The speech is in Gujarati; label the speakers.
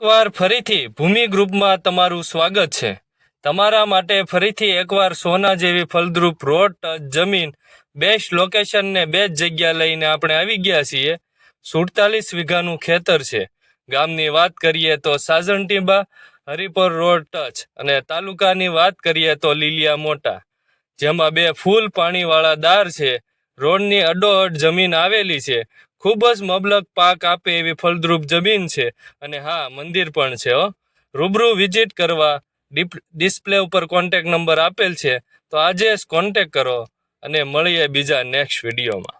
Speaker 1: એકવાર ફરીથી ભૂમિ ગ્રુપમાં તમારું સ્વાગત છે। તમારા માટે ફરીથી એકવાર સોના જેવી ફળદ્રુપ રોડ ટચ જમીન, બેસ્ટ લોકેશન ને બેસ્ટ જગ્યા લઈને આપણે આવી ગયા છીએ। 47 વીઘાનું ખેતર છે। ગામની વાત કરીએ તો સાજણટીંબા, હરિપર રોડ ટચ અને તાલુકાની વાત કરીએ તો લીલિયા મોટા, જેમાં 2 ફૂલ પાણીવાળા દાર છે। રોડની અડોઅડ જમીન આવેલી છે। ખૂબ જ મબલક પાક આપે એવી ફળદ્રુપ જમીન છે અને હા, મંદિર પણ છે હો। રૂબરૂ વિઝિટ કરવા ડિસ્પ્લે ઉપર કોન્ટેક નંબર આપેલ છે, તો આજે જ કોન્ટેક કરો અને મળીએ બીજા નેક્સ્ટ વિડીયોમાં।